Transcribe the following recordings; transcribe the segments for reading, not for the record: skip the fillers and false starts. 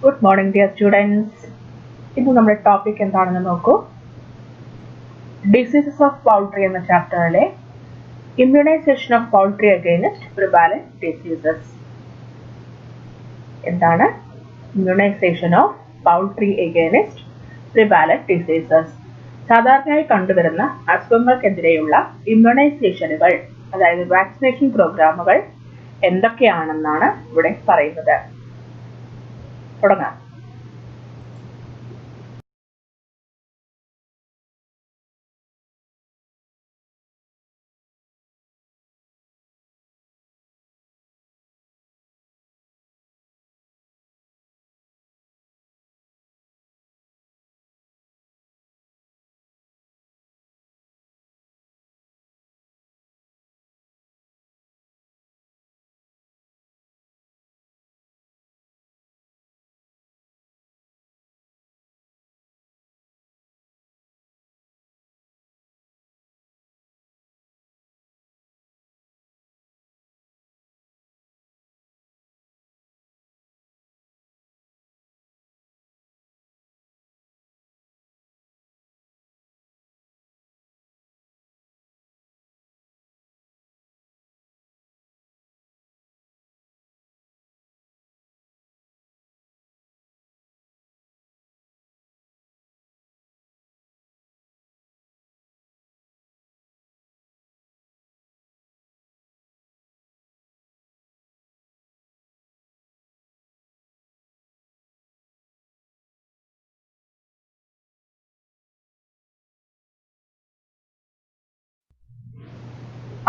Good morning, dear students. ഇന്ന് നമ്മുടെ topic എന്താണെന്ന് നോക്കൂ. ഡിസീസസ് ഓഫ് പൗൾട്രി എന്ന ചാപ്റ്ററിലെ immunization of poultry against prevalent diseases. എന്താണ് immunization of poultry against prevalent diseases? സാധാരണയായി കണ്ടുവരുന്ന അസുഖങ്ങൾക്കെതിരെയുള്ള ഇമ്മ്യൂണൈസേഷനുകൾ, അതായത് വാക്സിനേഷൻ പ്രോഗ്രാമുകൾ എന്തൊക്കെയാണെന്നാണ് ഇവിടെ പറയുന്നത്. തുടങ്ങാം.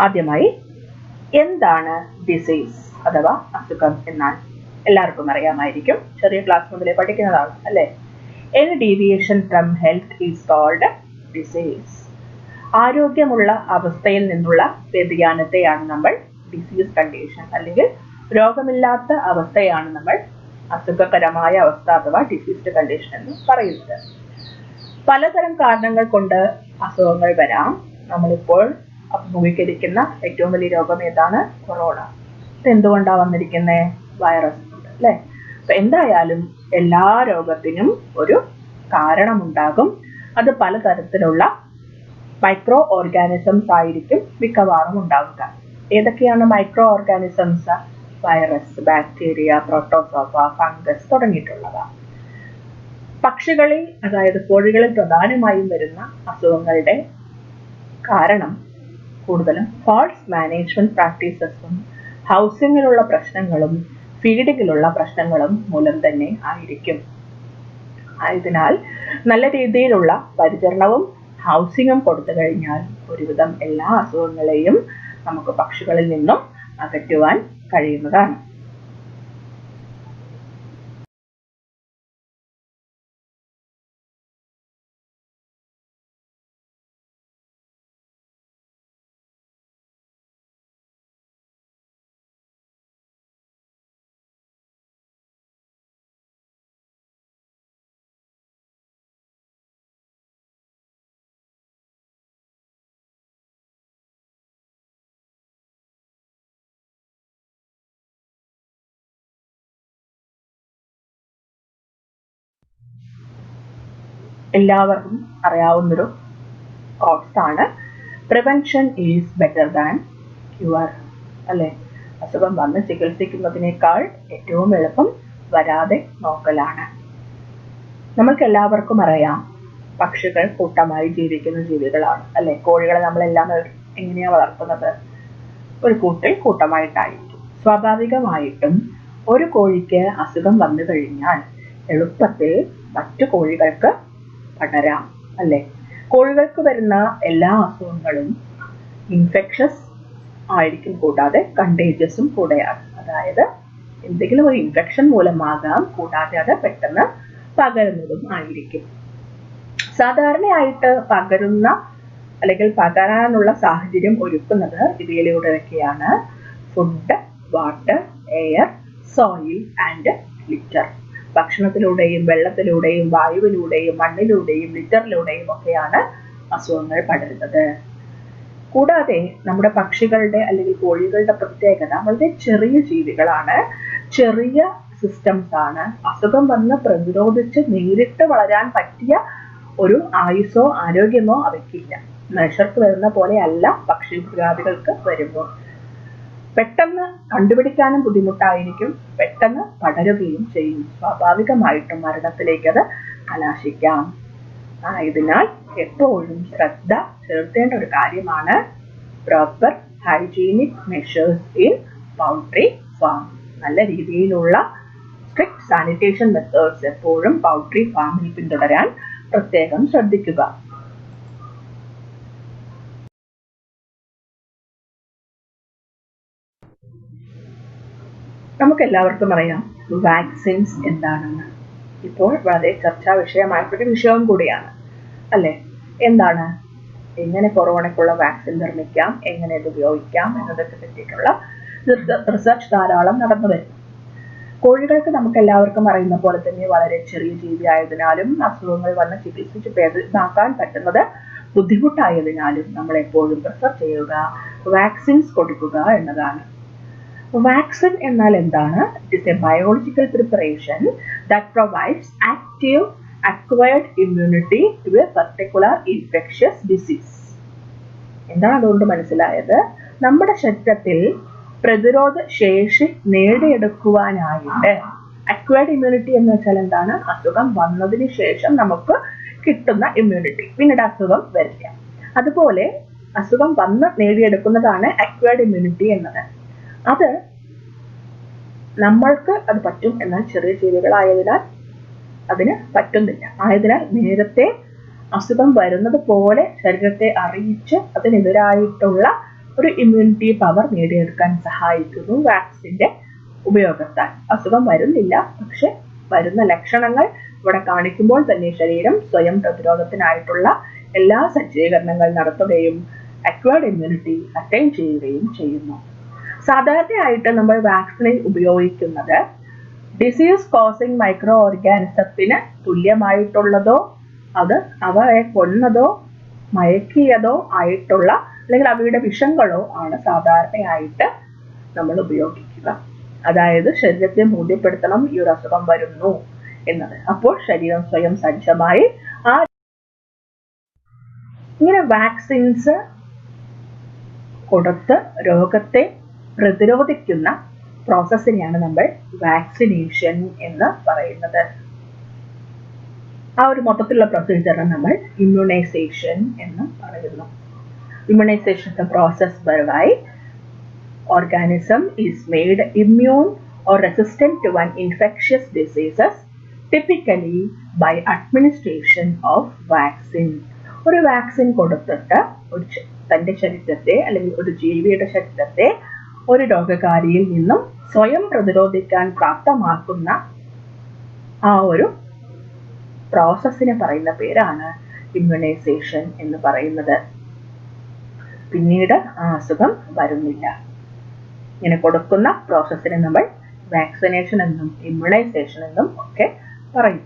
ആദ്യമായി എന്താണ് ഡിസീസ് അഥവാ അസുഖം എന്നാൽ എല്ലാവർക്കും അറിയാമായിരിക്കും. ചെറിയ ക്ലാസ് മുതലേ പഠിക്കുന്നതാണ് അല്ലേ? Any deviation from health is called disease. ആരോഗ്യമുള്ള അവസ്ഥയിൽ നിന്നുള്ള വ്യതിയാനത്തെയാണ് നമ്മൾ ഡിസീസ് കണ്ടീഷൻ അല്ലെങ്കിൽ രോഗമില്ലാത്ത അവസ്ഥയാണ് നമ്മൾ അസുഖകരമായ അവസ്ഥ അഥവാ ഡിസീസ്ഡ് കണ്ടീഷൻ എന്ന് പറയുന്നത്. പലതരം കാരണങ്ങൾ കൊണ്ട് അസുഖങ്ങൾ വരാം. നമ്മളിപ്പോൾ അഭിമുഖീകരിക്കുന്ന ഏറ്റവും വലിയ രോഗം ഏതാണ്? കൊറോണ. ഇത് എന്തുകൊണ്ടാണ് വന്നിരിക്കുന്നത്? വൈറസ് കൊണ്ട് അല്ലേ? അപ്പൊ എന്തായാലും എല്ലാ രോഗത്തിനും ഒരു കാരണമുണ്ടാകും. അത് പലതരത്തിലുള്ള മൈക്രോ ഓർഗാനിസംസ് ആയിരിക്കും മിക്കവാറും ഉണ്ടാവുക. ഏതൊക്കെയാണ് micro organisms? Virus, bacteria, protozoa, fungus തുടങ്ങിയിട്ടുള്ളവ. പക്ഷികളിൽ, അതായത് കോഴികളിൽ പ്രധാനമായും വരുന്ന അസുഖങ്ങളുടെ കാരണം കൂടുതലും ഫാൾസ് മാനേജ്മെന്റ് പ്രാക്ടീസസും ഹൗസിങ്ങിലുള്ള പ്രശ്നങ്ങളും ഫീഡിങ്ങിലുള്ള പ്രശ്നങ്ങളും മൂലം തന്നെ ആയിരിക്കും. ആയതിനാൽ നല്ല രീതിയിലുള്ള പരിചരണവും ഹൗസിങ്ങും കൊടുത്തു കഴിഞ്ഞാൽ ഒരുവിധം എല്ലാ അസുഖങ്ങളെയും നമുക്ക് പക്ഷികളിൽ നിന്നും അകറ്റുവാൻ കഴിയുന്നതാണ്. എല്ലാവർക്കും അറിയാവുന്നൊരു കോട്സ് ആണ്, prevention is better than cure അല്ലെ? അസുഖം വന്ന് ചികിത്സിക്കുന്നതിനേക്കാൾ ഏറ്റവും എളുപ്പം വരാതെ നോക്കലാണ്. നമ്മൾക്ക് എല്ലാവർക്കും അറിയാം, പക്ഷികൾ കൂട്ടമായി ജീവിക്കുന്ന ജീവികളാണ് അല്ലെ? കോഴികളെ നമ്മളെല്ലാം എങ്ങനെയാ വളർത്തുന്നത്? ഒരു കൂട്ടിൽ കൂട്ടമായിട്ടായിരിക്കും. സ്വാഭാവികമായിട്ടും ഒരു കോഴിക്ക് അസുഖം വന്നു കഴിഞ്ഞാൽ എളുപ്പത്തിൽ മറ്റു കോഴികൾക്ക് പടരാം അല്ലെ? കോഴികൾക്ക് വരുന്ന എല്ലാ അസുഖങ്ങളും ഇൻഫെക്ഷസ് ആയിരിക്കും, കൂടാതെ കണ്ടേജിയസും കൂടെയാണ്. അതായത് എന്തെങ്കിലും ഒരു ഇൻഫെക്ഷൻ മൂലമാകാം, കൂടാതെ അത് പെട്ടെന്ന് പകരുന്നതും ആയിരിക്കും. സാധാരണയായിട്ട് പകരുന്ന അല്ലെങ്കിൽ പകരാനുള്ള സാഹചര്യം ഒരുക്കുന്നത് ഇവയിലൂടെയൊക്കെയാണ്: food, water, air, soil and litter. ഭക്ഷണത്തിലൂടെയും വെള്ളത്തിലൂടെയും വായുവിലൂടെയും മണ്ണിലൂടെയും ലിറ്ററിലൂടെയും ഒക്കെയാണ് അസുഖങ്ങൾ പടരുന്നത്. കൂടാതെ നമ്മുടെ പക്ഷികളുടെ അല്ലെങ്കിൽ കോഴികളുടെ പ്രത്യേകത വളരെ ചെറിയ ജീവികളാണ്. ചെറിയ സിസ്റ്റംസ് ആണ്. അസുഖം വന്ന് പ്രതിരോധിച്ച് നേരിട്ട് വളരാൻ പറ്റിയ ഒരു ആയുസ്സോ ആരോഗ്യമോ അവയ്ക്കില്ല. മനുഷ്യർക്ക് വരുന്ന പോലെ അല്ല പക്ഷി മൃഗാദികൾക്ക് വരുമ്പോൾ. പെട്ടെന്ന് കണ്ടുപിടിക്കാനും ബുദ്ധിമുട്ടായിരിക്കും, പെട്ടെന്ന് പടരുകയും ചെയ്യും. സ്വാഭാവികമായിട്ടും മരണത്തിലേക്ക് അത് കലാശിക്കാം. ആയതിനാൽ എപ്പോഴും ശ്രദ്ധ ചെലുത്തേണ്ട ഒരു കാര്യമാണ് proper hygienic measures in poultry farm. നല്ല രീതിയിലുള്ള സ്ട്രിക്റ്റ് സാനിറ്റേഷൻ മെത്തേഡ്സ് എപ്പോഴും പൗൾട്രി ഫാമിൽ പിന്തുടരാൻ പ്രത്യേകം ശ്രദ്ധിക്കുക. നമുക്കെല്ലാവർക്കും അറിയാം വാക്സിൻസ് എന്താണെന്ന്. ഇപ്പോൾ വളരെ ചർച്ചാ വിഷയമായിട്ടൊരു വിഷയവും കൂടിയാണ് അല്ലേ? എന്താണ്, എങ്ങനെ കൊറോണയ്ക്കുള്ള വാക്സിൻ നിർമ്മിക്കാം, എങ്ങനെ ഇത് ഉപയോഗിക്കാം എന്നതൊക്കെ പറ്റിയിട്ടുള്ള റിസർച്ച് ധാരാളം നടന്നു വരുന്നു. കോഴികൾക്ക് നമുക്ക് എല്ലാവർക്കും അറിയുന്ന പോലെ തന്നെ വളരെ ചെറിയ ജീവി ആയതിനാലും അസുഖങ്ങൾ വന്ന് ചികിത്സിച്ച് ഭേദമാക്കാൻ പറ്റുന്നത് ബുദ്ധിമുട്ടായതിനാലും നമ്മൾ എപ്പോഴും പ്രിഫർ ചെയ്യുക വാക്സിൻസ് കൊടുക്കുക എന്നതാണ്. വാക്സിൻ എന്നാൽ എന്താണ്? It is A biological preparation that provides active acquired immunity to a particular infectious disease. എന്താണ് അതുകൊണ്ട് മനസ്സിലായത്? നമ്മുടെ ശരീരത്തിൽ പ്രതിരോധ ശേഷി നേടിയെടുക്കുവാനായിട്ട്, അക്വയർഡ് ഇമ്മ്യൂണിറ്റി എന്ന് വെച്ചാൽ എന്താണ്? അസുഖം വന്നതിന് ശേഷം നമുക്ക് കിട്ടുന്ന ഇമ്മ്യൂണിറ്റി, പിന്നീട് അസുഖം വരില്ല. അതുപോലെ അസുഖം വന്ന് നേടിയെടുക്കുന്നതാണ് അക്വയർഡ് ഇമ്മ്യൂണിറ്റി എന്നത്. അത് നമ്മൾക്ക് അത് പറ്റും, എന്നാൽ ചെറിയ ജീവികളായതിനാൽ അതിന് പറ്റുന്നില്ല. ആയതിനാൽ നേരത്തെ അസുഖം വരുന്നത് പോലെ ശരീരത്തെ അറിയിച്ച് അതിനെതിരായിട്ടുള്ള ഒരു ഇമ്മ്യൂണിറ്റി പവർ നേടിയെടുക്കാൻ സഹായിക്കുന്നു വാക്സിന്റെ ഉപയോഗത്താൽ. അസുഖം വരുന്നില്ല, പക്ഷെ വരുന്ന ലക്ഷണങ്ങൾ ഇവിടെ കാണിക്കുമ്പോൾ തന്നെ ശരീരം സ്വയം പ്രതിരോധത്തിനായിട്ടുള്ള എല്ലാ സജ്ജീകരണങ്ങൾ നടത്തുകയും അക്വയർഡ് ഇമ്മ്യൂണിറ്റി അറ്റൈൻ ചെയ്യുകയും ചെയ്യുന്നു. സാധാരണയായിട്ട് നമ്മൾ വാക്സിനെ ഉപയോഗിക്കുന്നത് ഡിസീസ് കോസിംഗ് മൈക്രോ ഓർഗാനിസത്തിന് തുല്യമായിട്ടുള്ളതോ അത് അവയെ കൊന്നതോ മയക്കിയതോ ആയിട്ടുള്ള അല്ലെങ്കിൽ അവയുടെ വിഷങ്ങളോ ആണ് സാധാരണയായിട്ട് നമ്മൾ ഉപയോഗിക്കുക. അതായത് ശരീരത്തെ ബോധ്യപ്പെടുത്തണം ഈ ഒരു അസുഖം വരുന്നു എന്നത്. അപ്പോൾ ശരീരം സ്വയം സജ്ജമായി ഇങ്ങനെ വാക്സിൻസ് കൊടുത്ത് രോഗത്തെ പ്രതിരോധിക്കുന്ന പ്രോസസ്സിനെയാണ് നമ്മൾ വാക്സിനേഷൻ എന്ന് പറയുന്നത്. ആ ഒരു മൊത്തത്തിലുള്ള പ്രൊസീജിയറിനെ നമ്മൾ ഇമ്മ്യൂണൈസേഷൻ എന്ന് പറയുന്നു. Immunization is a process whereby organism is made immune or resistant to an infectious diseases, typically by administration of vaccine. ഒരു വാക്സിൻ കൊടുത്തിട്ട് തന്റെ ശരീരത്തെ അല്ലെങ്കിൽ ഒരു ജീവിയുടെ ശരീരത്തെ ഒരു രോഗകാരിയിൽ നിന്നും സ്വയം പ്രതിരോധിക്കാൻ പ്രാപ്തമാക്കുന്ന ആ ഒരു പ്രോസസ്സിനെ പറയുന്ന പേരാണ് ഇമ്മ്യൂണൈസേഷൻ എന്ന് പറയുന്നത്. പിന്നീട് ആ അസുഖം വരുന്നില്ല. ഇങ്ങനെ കൊടുക്കുന്ന പ്രോസസ്സിനെ നമ്മൾ വാക്സിനേഷൻ എന്നും ഇമ്മ്യൂണൈസേഷൻ എന്നും ഒക്കെ പറയും.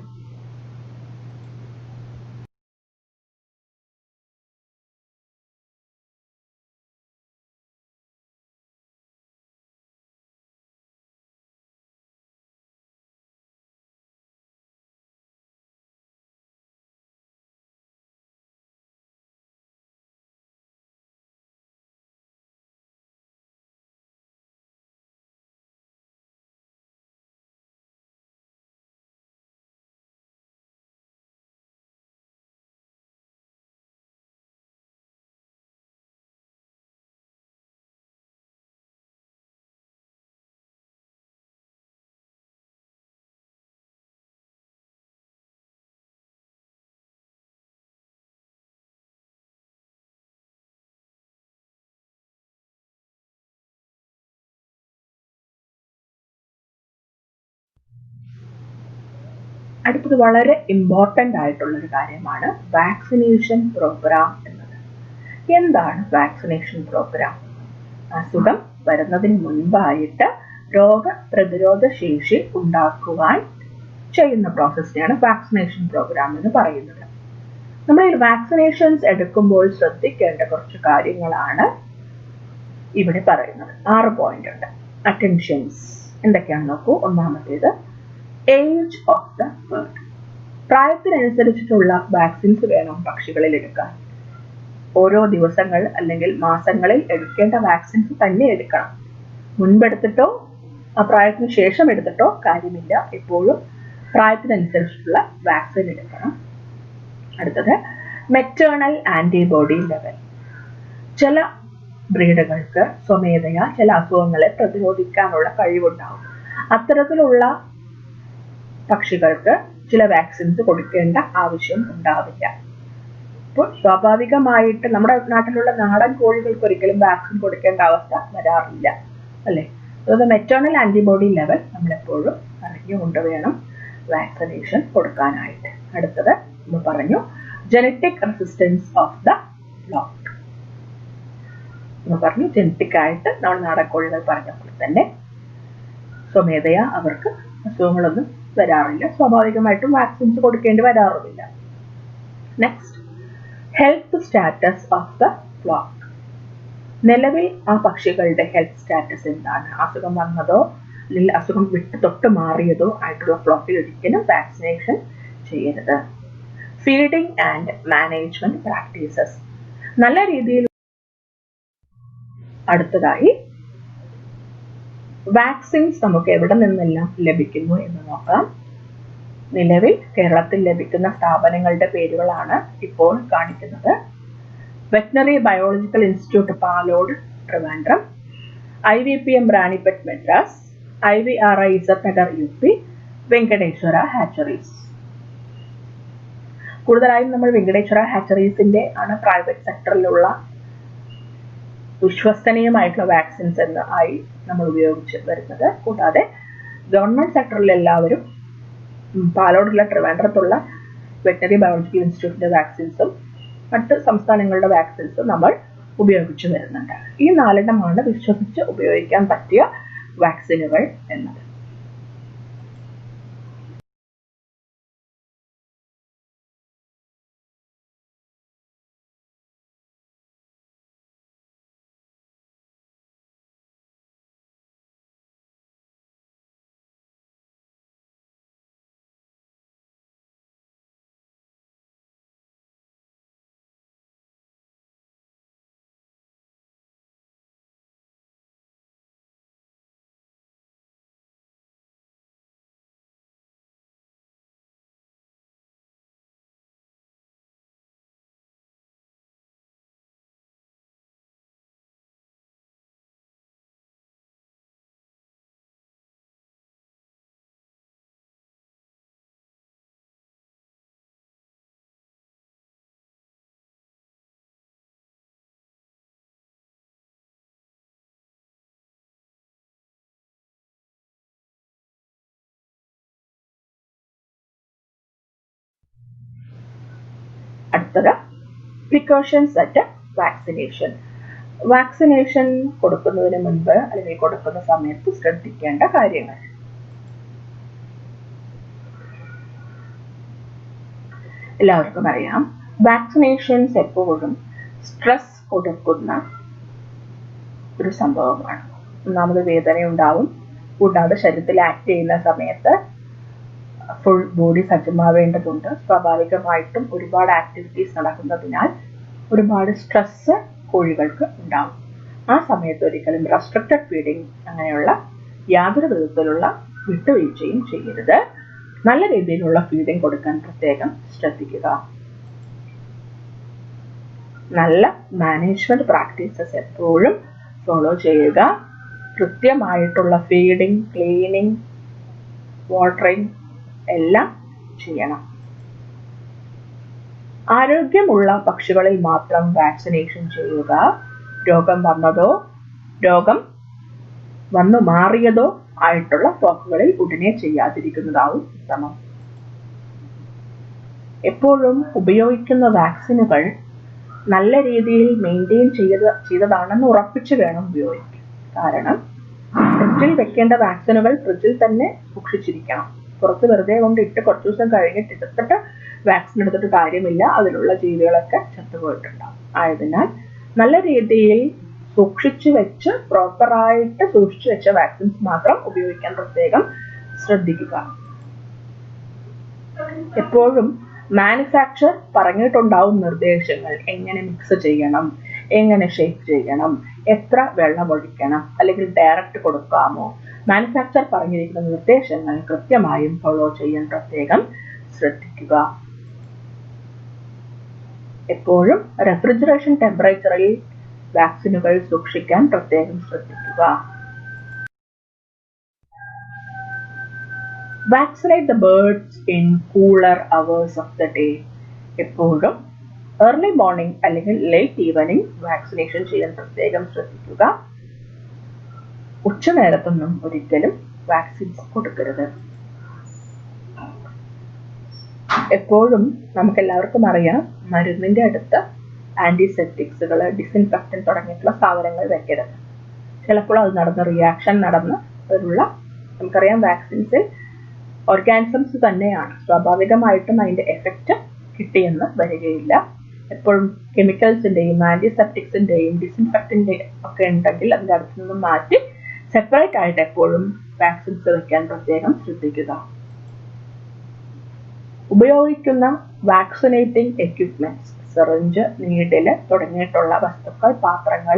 അടുത്തത് വളരെ ഇമ്പോർട്ടൻ്റ് ആയിട്ടുള്ളൊരു കാര്യമാണ് വാക്സിനേഷൻ പ്രോഗ്രാം എന്നത്. എന്താണ് വാക്സിനേഷൻ പ്രോഗ്രാം? അസുഖം വരുന്നതിന് മുൻപായിട്ട് രോഗപ്രതിരോധ ശേഷി ഉണ്ടാക്കുവാൻ ചെയ്യുന്ന പ്രോസസ്സിനെയാണ് വാക്സിനേഷൻ പ്രോഗ്രാം എന്ന് പറയുന്നത്. നമ്മൾ ഈ വാക്സിനേഷൻസ് എടുക്കുമ്പോൾ ശ്രദ്ധിക്കേണ്ട കുറച്ച് കാര്യങ്ങളാണ് ഇവിടെ പറയുന്നത്. 6 പോയിന്റ് ഉണ്ട്. അറ്റൻഷൻസ് എന്തൊക്കെയാണ് നോക്കൂ. ഒന്നാമത്തേത് ഏജ് ഓഫ് ദ ബേർഡ്. പ്രായത്തിനനുസരിച്ചിട്ടുള്ള വാക്സിൻസ് വേണം പക്ഷികളിൽ എടുക്കാൻ. ഓരോ ദിവസങ്ങൾ അല്ലെങ്കിൽ മാസങ്ങളിൽ എടുക്കേണ്ട വാക്സിൻസ് തന്നെ എടുക്കണം. മുൻപെടുത്തിട്ടോ ആ പ്രായത്തിന് ശേഷം എടുത്തിട്ടോ കാര്യമില്ല. എപ്പോഴും പ്രായത്തിനനുസരിച്ചിട്ടുള്ള വാക്സിൻ എടുക്കണം. അടുത്തത് മെറ്റേണൽ ആന്റിബോഡി ലെവൽ. ചില ബ്രീഡുകൾക്ക് സ്വമേധയാ ചില അസുഖങ്ങളെ പ്രതിരോധിക്കാനുള്ള കഴിവുണ്ടാവും. അത്തരത്തിലുള്ള പക്ഷികൾക്ക് ചില വാക്സിൻസ് കൊടുക്കേണ്ട ആവശ്യം ഉണ്ടാവില്ല. അപ്പോൾ സ്വാഭാവികമായിട്ട് നമ്മുടെ നാട്ടിലുള്ള നാടൻ കോഴികൾക്ക് ഒരിക്കലും വാക്സിൻ കൊടുക്കേണ്ട അവസ്ഥ വരാറില്ല, അല്ലേ? അതുകൊണ്ട് മെറ്റേണൽ ആന്റിബോഡി ലെവൽ നമ്മളെപ്പോഴും അറിഞ്ഞുകൊണ്ട് വേണം വാക്സിനേഷൻ കൊടുക്കാനായിട്ട്. അടുത്തത് നമ്മൾ പറഞ്ഞു genetic resistance of the flock. നമ്മൾ പറഞ്ഞു ജനറ്റിക് ആയിട്ട് നമ്മൾ നാടൻ കോഴികൾ പറഞ്ഞപ്പോൾ തന്നെ സ്വമേധയാ അവർക്ക് അസുഖങ്ങളൊന്നും വരാറില്ല. സ്വാഭാവികമായിട്ടും വാക്സിൻസ് കൊടുക്കേണ്ടി വരാറുമില്ല. Next health status of the flock. നിലവിൽ ആ പക്ഷികളുടെ ഹെൽത്ത് സ്റ്റാറ്റസ് എന്താണ്? അസുഖം വന്നതോ അല്ലെങ്കിൽ അസുഖം വിട്ട് തൊട്ട് മാറിയതോ ആയിട്ടുള്ള ഫ്ലോക്കിൽ ഒരിക്കലും വാക്സിനേഷൻ ചെയ്യരുത്. Feeding and management practices. നല്ല രീതിയിൽ. അടുത്തതായി വാക്സിൻസ് നമുക്ക് എവിടെ നിന്നെല്ലാം ലഭിക്കുന്നു എന്ന് നോക്കാം. നിലവിൽ കേരളത്തിൽ ലഭിക്കുന്ന സ്ഥാപനങ്ങളുടെ പേരുകളാണ് ഇപ്പോൾ കാണിക്കുന്നത്. Veterinary biological institute Palode Trivandrum, IVPM Ranipet Madras, IVRI Nagar UP, Venkateshwara hatcheries. കൂടുതലായും നമ്മൾ വെങ്കടേശ്വര ഹാച്ചറീസിന്റെ ആണ് പ്രൈവറ്റ് സെക്ടറിലുള്ള വിശ്വസനീയമായിട്ടുള്ള വാക്സിൻസ് ആയി നമ്മൾ ഉപയോഗിച്ച് വരുന്നത്. കൂടാതെ ഗവൺമെന്റ് സെക്ടറിൽ എല്ലാവരും പാലോടുള്ള ട്രിവാൻഡ്രത്തുള്ള വെറ്റിനറി ബയോളജിക്കൽ ഇൻസ്റ്റിറ്റ്യൂട്ടിന്റെ വാക്സിൻസും മറ്റ് സംസ്ഥാനങ്ങളുടെ വാക്സിൻസും നമ്മൾ ഉപയോഗിച്ചു വരുന്നുണ്ട്. ഈ 4 വിശ്വസിച്ച് ഉപയോഗിക്കാൻ പറ്റിയ വാക്സിനുകൾ എന്നത്. അടുത്തത് പ്രിക്കോഷൻസ് അറ്റ് വാക്സിനേഷൻ. വാക്സിനേഷൻ കൊടുക്കുന്നതിന് മുൻപ് അല്ലെങ്കിൽ കൊടുക്കുന്ന സമയത്ത് ശ്രദ്ധിക്കേണ്ട കാര്യങ്ങൾ. എല്ലാവർക്കും അറിയാം, വാക്സിനേഷൻസ് എപ്പോഴും സ്ട്രെസ് കൊടുക്കുന്ന ഒരു സംഭവമാണ്. ഒന്നാമത് വേദന ഉണ്ടാവും. കൂടാതെ ശരീരത്തിൽ ആക്ട് ചെയ്യുന്ന സമയത്ത് ഫുൾ ബോഡി സജ്ജമാവേണ്ടതുണ്ട്. സ്വാഭാവികമായിട്ടും ഒരുപാട് ആക്ടിവിറ്റീസ് നടക്കുന്നതിനാൽ ഒരുപാട് സ്ട്രെസ് കോഴികൾക്ക് ഉണ്ടാവും. ആ സമയത്ത് ഒരിക്കലും റെസ്ട്രിക്റ്റഡ് ഫീഡിങ് അങ്ങനെയുള്ള യാതൊരു വിധത്തിലുള്ള വിട്ടുവീഴ്ചയും ചെയ്യരുത്. നല്ല രീതിയിലുള്ള ഫീഡിങ് കൊടുക്കാൻ പ്രത്യേകം ശ്രദ്ധിക്കുക. നല്ല മാനേജ്മെന്റ് പ്രാക്ടീസസ് എപ്പോഴും ഫോളോ ചെയ്യുക. കൃത്യമായിട്ടുള്ള ഫീഡിങ്, ക്ലീനിങ്, വാട്ടറിങ് എല്ലാം ചെയ്യണം. ആരോഗ്യമുള്ള പക്ഷികളിൽ മാത്രം വാക്സിനേഷൻ ചെയ്യുക. രോഗം വന്നതോ രോഗം വന്നു മാറിയതോ ആയിട്ടുള്ള ഫ്ലോക്കുകളിൽ ഉടനെ ചെയ്യാതിരിക്കുന്നതാവും ഉത്തമം. എപ്പോഴും ഉപയോഗിക്കുന്ന വാക്സിനുകൾ നല്ല രീതിയിൽ മെയിൻറ്റെയിൻ ചെയ്തതാണെന്ന് ഉറപ്പിച്ച് വേണം ഉപയോഗിക്കാൻ. കാരണം ഫ്രിഡ്ജിൽ വെക്കേണ്ട വാക്സിനുകൾ ഫ്രിഡ്ജിൽ തന്നെ സൂക്ഷിച്ചിരിക്കണം. പുറത്ത് വെറുതെ കൊണ്ടിട്ട് കുറച്ച് ദിവസം കഴിഞ്ഞിട്ട് എടുത്തിട്ട് വാക്സിൻ എടുത്തിട്ട് കാര്യമില്ല. അതിലുള്ള ജീവികളൊക്കെ ചത്തുപോയിട്ടുണ്ടാവും. ആയതിനാൽ നല്ല രീതിയിൽ സൂക്ഷിച്ചു വെച്ച് പ്രോപ്പറായിട്ട് സൂക്ഷിച്ചു വെച്ച വാക്സിൻസ് മാത്രം ഉപയോഗിക്കാൻ പ്രത്യേകം ശ്രദ്ധിക്കുക. എപ്പോഴും മാനുഫാക്ചർ പറഞ്ഞിട്ടുണ്ടാവും നിർദ്ദേശങ്ങൾ, എങ്ങനെ മിക്സ് ചെയ്യണം, എങ്ങനെ ഷേക്ക് ചെയ്യണം, എത്ര വെള്ളം ഒഴിക്കണം, അല്ലെങ്കിൽ ഡയറക്റ്റ് കൊടുക്കാമോ. മാനുഫാക്ചർ പറഞ്ഞിരിക്കുന്ന നിർദ്ദേശങ്ങൾ കൃത്യമായും ഫോളോ ചെയ്യാൻ പ്രത്യേകം ശ്രദ്ധിക്കുക. എപ്പോഴും റെഫ്രിജറേഷൻ ടെമ്പറേച്ചറിൽ വാക്സിനുകൾ സൂക്ഷിക്കാൻ പ്രത്യേകം ശ്രദ്ധിക്കുക. Vaccinate the birds in cooler hours of the day. എപ്പോഴും ഏർലി മോർണിംഗ് അല്ലെങ്കിൽ ലേറ്റ് ഈവനിങ് വാക്സിനേഷൻ ചെയ്യാൻ പ്രത്യേകം ശ്രദ്ധിക്കുക. ഉച്ചനേരത്തൊന്നും ഒരിക്കലും വാക്സിൻസ് കൊടുക്കരുത്. എപ്പോഴും നമുക്കെല്ലാവർക്കും അറിയാം, മരുന്നിന്റെ അടുത്ത് ആന്റിസെപ്റ്റിക്സുകൾ, ഡിസിൻഫെക്റ്റന്റ് തുടങ്ങിയിട്ടുള്ള സാധനങ്ങൾ വെക്കരുത്. ചിലപ്പോൾ അത് റിയാക്ഷൻ നടന്ന് നമുക്കറിയാം വാക്സിൻസിൽ ഓർഗാനിസംസ് തന്നെയാണ്, സ്വാഭാവികമായിട്ടും അതിന്റെ എഫക്റ്റ് കിട്ടിയെന്ന് വരികയില്ല. എപ്പോഴും കെമിക്കൽസിന്റെയും ആന്റിസെപ്റ്റിക്സിന്റെയും ഡിസിൻഫെക്റ്റന്റെയും ഒക്കെ ഉണ്ടെങ്കിൽ അതിന്റെ അടുത്ത് നിന്നും മാറ്റി സെപ്പറേറ്റ് ആയിട്ട് എപ്പോഴും വാക്സിൻസ് വെക്കാൻ പ്രത്യേകം ശ്രദ്ധിക്കുക. ഉപയോഗിക്കുന്ന വാക്സിനേറ്റിംഗ് എക്യുപ്മെന്റ്സ്, സിറിഞ്ച്, നീഡില് തുടങ്ങിയിട്ടുള്ള വസ്തുക്കൾ, പാത്രങ്ങൾ,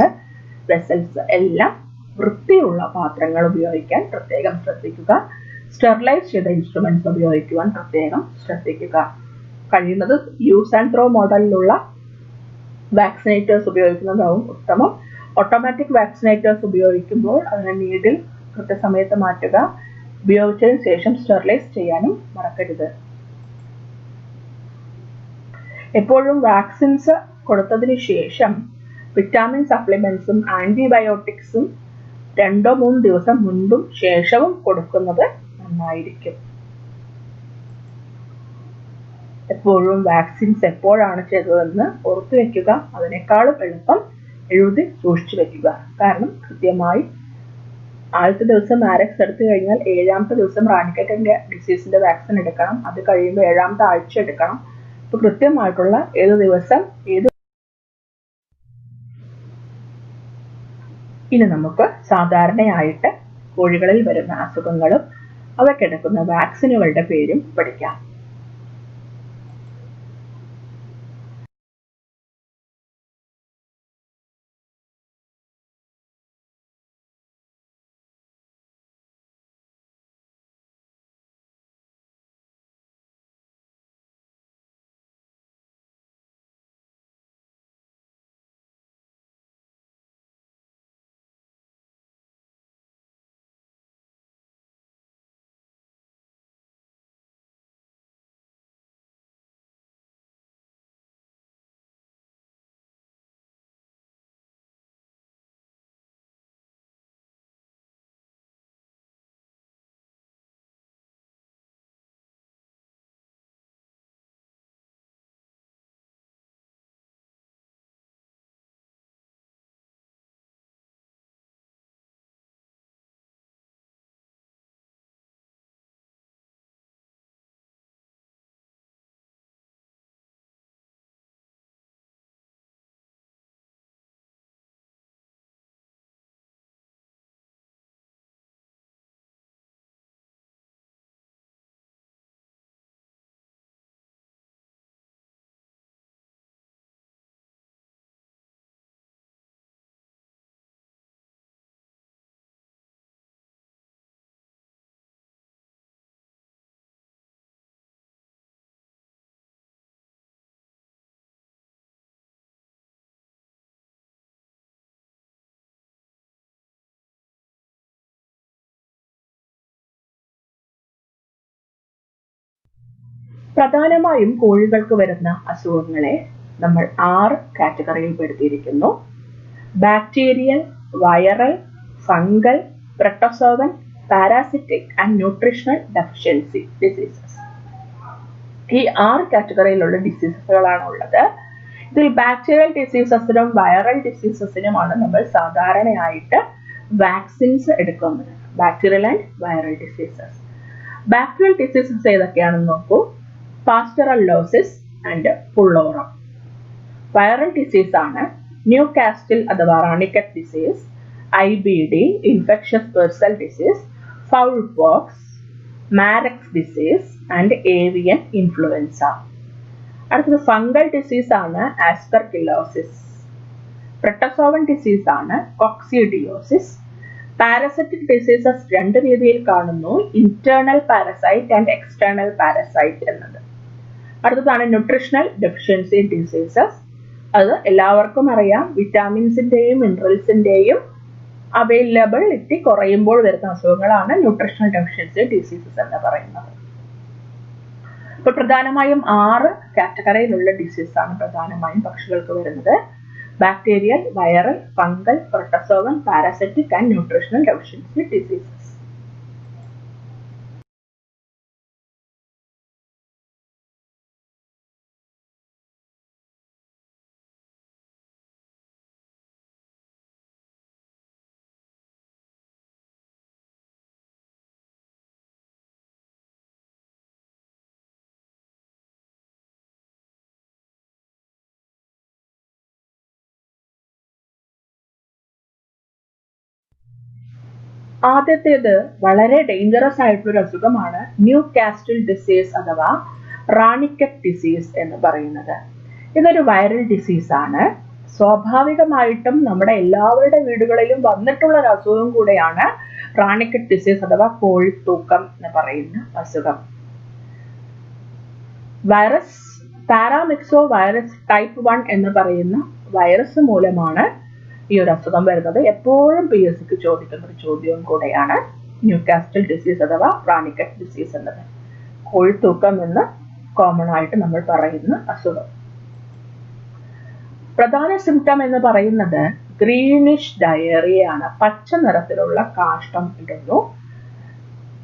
വെസൽസ് എല്ലാം വൃത്തിയുള്ള പാത്രങ്ങൾ ഉപയോഗിക്കാൻ പ്രത്യേകം ശ്രദ്ധിക്കുക. സ്റ്റെറിലൈസ് ചെയ്ത ഇൻസ്ട്രുമെന്റ്സ് ഉപയോഗിക്കുവാൻ പ്രത്യേകം ശ്രദ്ധിക്കുക. കഴിയുന്നത് യൂസ് ആൻഡ് ത്രോ മോഡലിലുള്ള വാക്സിനേറ്റേഴ്സ് ഉപയോഗിക്കുന്നതാവും ഉത്തമം. ഓട്ടോമാറ്റിക് വാക്സിനേറ്റേഴ്സ് ഉപയോഗിക്കുമ്പോൾ അതിന് നീഡിൽ കൃത്യസമയത്ത് മാറ്റുക. ഉപയോഗിച്ചതിന് ശേഷം സ്റ്റെറിലൈസ് ചെയ്യാനും മറക്കരുത്. എപ്പോഴും വാക്സിൻസ് കൊടുത്തതിന് ശേഷം വിറ്റാമിൻ സപ്ലിമെന്റ്സും ആന്റിബയോട്ടിക്സും 2-3 ദിവസം മുൻപും ശേഷവും കൊടുക്കുന്നത് നന്നായിരിക്കും. എപ്പോഴും വാക്സിൻസ് എപ്പോഴാണ് ചെയ്തതെന്ന് ഓർത്തു വെക്കുക. അതിനേക്കാളും എളുപ്പം എഴുതി സൂക്ഷിച്ചു വെക്കുക. കാരണം കൃത്യമായി ആദ്യത്തെ ദിവസം ആരക്സ് എടുത്തു കഴിഞ്ഞാൽ 7ാമത്തെ ദിവസം റാണിക്കറ്റിന്റെ ഡിസീസിന്റെ വാക്സിൻ എടുക്കണം. അത് കഴിയുമ്പോൾ 7ാമത്തെ ആഴ്ച എടുക്കണം. ഇപ്പൊ കൃത്യമായിട്ടുള്ള ഏത് ദിവസം ഇനി നമുക്ക് സാധാരണയായിട്ട് കോഴികളിൽ വരുന്ന അസുഖങ്ങളും അവയ്ക്കെടുക്കുന്ന വാക്സിനുകളുടെ പേരും പഠിക്കാം. പ്രധാനമായും കോഴികൾക്ക് വരുന്ന അസുഖങ്ങളെ നമ്മൾ 6 കാറ്റഗറിയിൽ പെടുത്തിയിരിക്കുന്നു. Bacterial, viral, fungal, protozoan, parasitic and nutritional deficiency diseases. ഈ 6 കാറ്റഗറിയിലുള്ള ഡിസീസസുകളാണ് ഉള്ളത്. ഇതിൽ ബാക്ടീരിയൽ ഡിസീസസിനും വൈറൽ ഡിസീസസിനുമാണ് നമ്മൾ സാധാരണയായിട്ട് വാക്സിൻസ് എടുക്കുന്നത്. Bacterial and viral diseases. Bacterial diseases ഏതൊക്കെയാണെന്ന് നോക്കൂ. Pasteurellosis and pullorum. Viral disease ആണ് ന്യൂകാസ്റ്റിൽ അഥവാ Ranikhet disease, IBD, infectious bursal disease, fowl pox, Marek's disease and avian influenza. അടുത്തത് ഫംഗൽ ഡിസീസ് ആണ് ആസ്പെർഗിലോസിസ്. പ്രട്ടസോവൻ ഡിസീസ് ആണ് കോക്സിഡിയോസിസ്. പാരസൈറ്റിക് ഡിസീസസ് രണ്ട് രീതിയിൽ കാണുന്നു, internal parasite and external parasite എന്നത്. അടുത്തതാണ് ന്യൂട്രീഷണൽ ഡെഫിഷ്യൻസി ഡിസീസസ്. അത് എല്ലാവർക്കും അറിയാം, വിറ്റാമിൻസിന്റെയും മിനറൽസിന്റെയും അവൈലബിലിറ്റി കുറയുമ്പോൾ വരുന്ന അസുഖങ്ങളാണ് ന്യൂട്രീഷണൽ ഡെഫിഷ്യൻസി ഡിസീസസ് എന്ന് പറയുന്നത്. ഇപ്പോൾ പ്രധാനമായും 6 കാറ്റഗറിയിലുള്ള ഡിസീസ് ആണ് പ്രധാനമായും പക്ഷികൾക്ക് വരുന്നത്. Bacterial, viral, fungal, protozoan, parasitic and nutritional deficiency diseases. ആദ്യത്തേത് വളരെ ഡേഞ്ചറസ് ആയിട്ടുള്ള അസുഖമാണ് ന്യൂകാസ്റ്റിൽ ഡിസീസ് അഥവാ റാണിക്കറ്റ് ഡിസീസ് എന്ന് പറയുന്നത്. ഇതൊരു വൈറൽ ഡിസീസ് ആണ്. സ്വാഭാവികമായിട്ടും നമ്മുടെ എല്ലാവരുടെ വീടുകളിലും വന്നിട്ടുള്ള ഒരു അസുഖം കൂടെയാണ് റാണിക്കറ്റ് ഡിസീസ് അഥവാ കോഴിത്തൂക്കം എന്ന് പറയുന്ന അസുഖം. വൈറസ് പാരാമിക്സോ വൈറസ് ടൈപ്പ് 1 എന്ന് പറയുന്ന വൈറസ് മൂലമാണ് ഈ ഒരു അസുഖം വരുന്നത്. എപ്പോഴും PSCക്ക് ചോദിക്കുന്ന ഒരു ചോദ്യവും കൂടെയാണ് ന്യൂകാസ്റ്റിൽ ഡിസീസ് അഥവാ റാണിക്കറ്റ് ഡിസീസ് എന്നത്. കോഴിത്തൂക്കം എന്ന് കോമൺ ആയിട്ട് നമ്മൾ പറയുന്ന അസുഖം. പ്രധാന സിംറ്റം എന്ന് പറയുന്നത് ഗ്രീനിഷ് ഡയറിയാണ്. പച്ച നിറത്തിലുള്ള കാഷ്ടം ഇടുന്നു.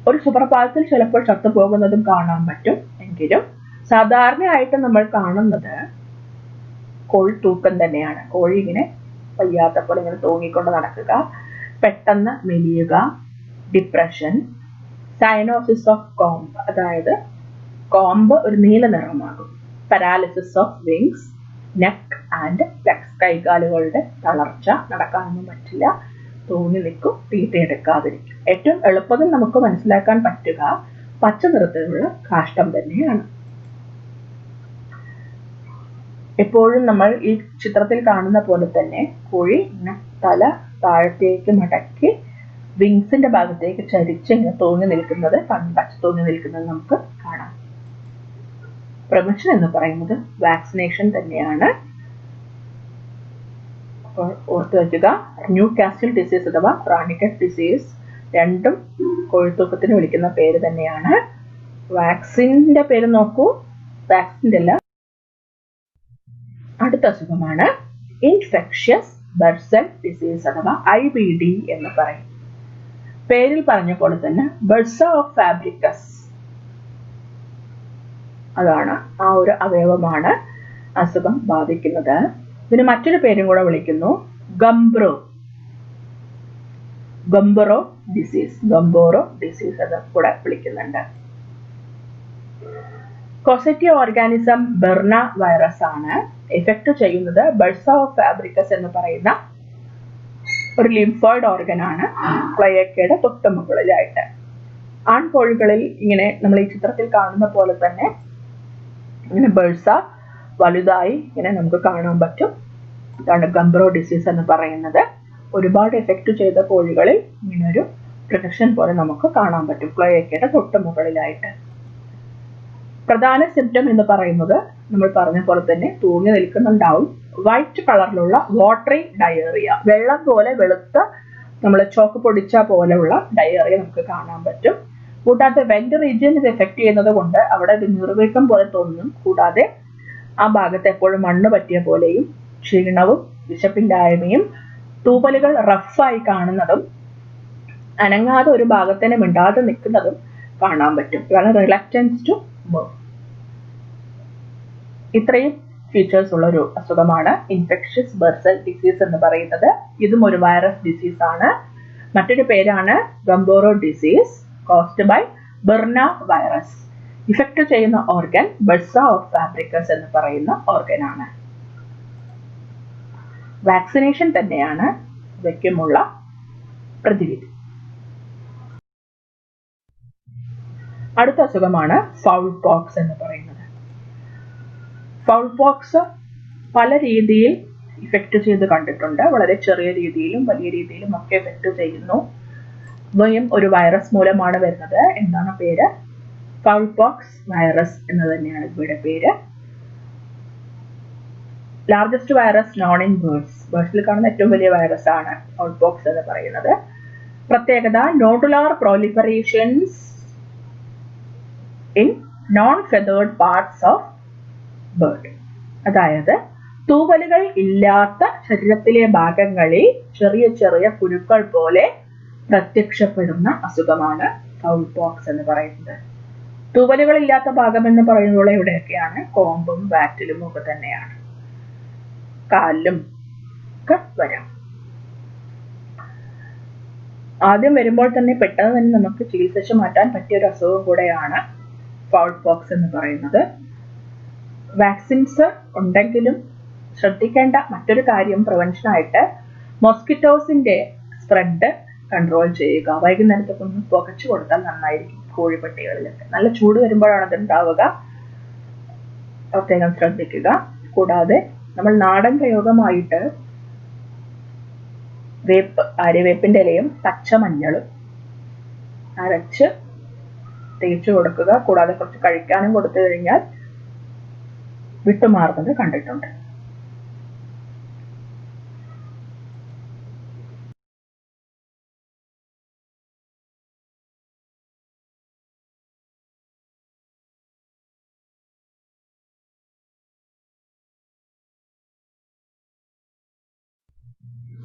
ഒരു സുപ്രഭാതത്തിൽ ചിലപ്പോൾ ചത്തുപോകുന്നതും കാണാൻ പറ്റും. എങ്കിലും സാധാരണയായിട്ട് നമ്മൾ കാണുന്നത് കോഴിത്തൂക്കം തന്നെയാണ്. കോഴി ഇങ്ങനെ വയ്യാത്തപ്പോൾ ഇങ്ങനെ തൂങ്ങിക്കൊണ്ട് നടക്കുക, പെട്ടെന്ന് മെലിയുക, ഡിപ്രഷൻ, സൈനോസിസ് ഓഫ് കോംബ്, അതായത് കോംബ് ഒരു നീല നിറമാകും, paralysis of wings, neck and legs, കൈകാലുകളുടെ തളർച്ച, നടക്കാനൊന്നും പറ്റില്ല, തൂങ്ങി നിൽക്കും, തീറ്റയെടുക്കാതിരിക്കും. ഏറ്റവും എളുപ്പത്തിൽ നമുക്ക് മനസ്സിലാക്കാൻ പറ്റുക പച്ച നിറത്തിലുള്ള കാഷ്ടം തന്നെയാണ്. എപ്പോഴും നമ്മൾ ഈ ചിത്രത്തിൽ കാണുന്ന പോലെ തന്നെ കോഴി തല താഴത്തേക്ക് മടക്കി വിങ്സിന്റെ ഭാഗത്തേക്ക് ചരിച്ച് ഇങ്ങനെ തൂങ്ങി നിൽക്കുന്നത്, പച്ച തൂങ്ങി നിൽക്കുന്നത് നമുക്ക് കാണാം. പ്രിവെൻഷൻ എന്ന് പറയുന്നത് വാക്സിനേഷൻ തന്നെയാണ്. അപ്പോൾ ഓർത്തു വയ്ക്കുക, ന്യൂകാസ്റ്റിൽ ഡിസീസ് അഥവാ റാണിക്കറ്റ് ഡിസീസ് രണ്ടും കോഴിത്തൂക്കത്തിന് വിളിക്കുന്ന പേര് തന്നെയാണ്. വാക്സിന്റെ പേര് നോക്കൂ, വാക്സിന്റെ അല്ല. അടുത്ത അസുഖമാണ് ഇൻഫെക്ഷ്യസ് ബർസൽ ഡിസീസ് അഥവാ IBD എന്ന് പറയും. പേരിൽ പറഞ്ഞ പോലെ തന്നെ ബർസ ഓഫ് ഫാബ്രിക്കസ്, അതാണ് ആ ഒരു അവയവമാണ് അസുഖം ബാധിക്കുന്നത്. ഇതിന് മറ്റൊരു പേരും കൂടെ വിളിക്കുന്നു, ഗംബറോ ഡിസീസ് എന്ന് കൂടെ വിളിക്കുന്നുണ്ട്. കോസെറ്റിയ ഓർഗാനിസം ബെർണ വൈറസ് ആണ് എഫക്ട് ചെയ്യുന്നത്. ബർസ ഓഫ് ഫാബ്രിക്കസ് എന്ന് പറയുന്ന ഒരു ലിംഫോയിഡ് ഓർഗൻ ആണ് ക്ലയക്കയുടെ തൊട്ട് മുകളിലായിട്ട്. ആൺകോഴികളിൽ ഇങ്ങനെ നമ്മൾ ഈ ചിത്രത്തിൽ കാണുന്ന പോലെ തന്നെ ഇങ്ങനെ ബർസ വലുതായി ഇങ്ങനെ നമുക്ക് കാണാൻ പറ്റും. ഇതാണ് ഗംബ്രോ ഡിസീസ് എന്ന് പറയുന്നത്. ഒരുപാട് എഫക്ട് ചെയ്ത കോഴികളിൽ ഇങ്ങനെ ഒരു പ്രൊട്ടക്ഷൻ പോലെ നമുക്ക് കാണാൻ പറ്റും ക്ലയക്കയുടെ തൊട്ട് മുകളിലായിട്ട്. പ്രധാന സിംറ്റം എന്ന് പറയുന്നത് നമ്മൾ പറഞ്ഞ പോലെ തന്നെ തൂങ്ങി നിൽക്കുന്നുണ്ടാവും. വൈറ്റ് കളറിലുള്ള വാട്ടറി ഡയേറിയ, വെള്ളം പോലെ വെളുത്ത നമ്മൾ ചോക്ക് പൊടിച്ച പോലെയുള്ള ഡയേറിയ നമുക്ക് കാണാൻ പറ്റും. കൂടാതെ വെന്റ് റീജിയൻ ഇത് എഫക്ട് ചെയ്യുന്നത് കൊണ്ട് അവിടെ ഒരു നിർവീക്കം പോലെ തോന്നും. കൂടാതെ ആ ഭാഗത്ത് എപ്പോഴും മണ്ണ് പറ്റിയ പോലെയും ക്ഷീണവും വിശപ്പില്ലായ്മയും തൂവലുകൾ റഫായി കാണുന്നതും അനങ്ങാതെ ഒരു ഭാഗത്തിന് മിണ്ടാതെ നിൽക്കുന്നതും കാണാൻ പറ്റും. ഇതാണ് റിലക്റ്റൻസ് ടു മൂവ്. ഇത്രയും ഫീച്ചേഴ്സ് ഉള്ള ഒരു അസുഖമാണ് ഇൻഫെക്ഷ്യസ് ബർസൽ ഡിസീസ് എന്ന് പറയുന്നത്. ഇതും ഒരു വൈറസ് ഡിസീസ് ആണ്. മറ്റൊരു പേരാണ് Gumboro disease, caused by birna virus. Affect ചെയ്യുന്ന ഓർഗൻ ബർസ ഓഫ് ഫാബ്രിക്കസ് എന്ന് പറയുന്ന ഓർഗൻ ആണ്. വാക്സിനേഷൻ തന്നെയാണ് ഇവയ്ക്കുമുള്ള പ്രതിവിധി. അടുത്ത അസുഖമാണ് ഫൗൾ പോക്സ് എന്ന് പറയുന്നത്. ഫൗൾ പോക്സ് പല രീതിയിൽ ഇഫക്റ്റ് ചെയ്ത് കണ്ടിട്ടുണ്ട്. വളരെ ചെറിയ രീതിയിലും വലിയ രീതിയിലും ഒക്കെ എഫക്റ്റ് ചെയ്യുന്നു. ഇവയും ഒരു വൈറസ് മൂലമാണ് വരുന്നത്. എന്താണ് പേര്? ഫൗൾ പോക്സ് വൈറസ് എന്ന് തന്നെയാണ് ഇവയുടെ പേര്. Largest virus known in birds. ബേർഡ്സിൽ കാണുന്ന ഏറ്റവും വലിയ വൈറസ് ആണ് ഫൗൾ പോക്സ് എന്ന് പറയുന്നത്. പ്രത്യേകത nodular proliferations in non feathered parts of bird. അതായത് തൂവലുകൾ ഇല്ലാത്ത ശരീരത്തിലെ ഭാഗങ്ങളിൽ ചെറിയ ചെറിയ കുരുക്കൾ പോലെ പ്രത്യക്ഷപ്പെടുന്ന അസുഖമാണ് ഫൗൾ പോക്സ് എന്ന് പറയുന്നത്. തൂവലുകൾ ഇല്ലാത്ത ഭാഗം എന്ന് പറയുമ്പോൾ എവിടെയൊക്കെയാണ്? കോമ്പും വാറ്റിലും ഒക്കെ തന്നെയാണ്. കാലിലും ഒക്കെ വരാം. ആദ്യം വരുമ്പോൾ തന്നെ പെട്ടെന്ന് തന്നെ നമുക്ക് ചികിത്സിച്ച് മാറ്റാൻ പറ്റിയ ഒരു അസുഖം കൂടെയാണ് ഫൗൾ പോക്സ് എന്ന് പറയുന്നത്. വാക്സിൻസ് ഉണ്ടെങ്കിലും ശ്രദ്ധിക്കേണ്ട മറ്റൊരു കാര്യം പ്രിവെൻഷനായിട്ട് മോസ്കിറ്റോസിന്റെ സ്പ്രെഡ് കൺട്രോൾ ചെയ്യുക. വൈകുന്നേരത്തൊക്കെ ഒന്ന് പുകച്ചു കൊടുത്താൽ നന്നായിരിക്കും. കോഴിപ്പട്ടികളിലൊക്കെ നല്ല ചൂട് വരുമ്പോഴാണ് അത് ഉണ്ടാവുക, പ്രത്യേകം ശ്രദ്ധിക്കുക. കൂടാതെ നമ്മൾ നാടൻ പ്രയോഗമായിട്ട് ആര്യവേപ്പിന്റെ ഇലയും പച്ചമഞ്ഞളും അരച്ച് തേച്ചു കൊടുക്കുക. കൂടാതെ കുറച്ച് കഴിക്കാനും കൊടുത്തു കഴിഞ്ഞാൽ വിട്ടുമാറുന്നത് കണ്ടിട്ടുണ്ട്.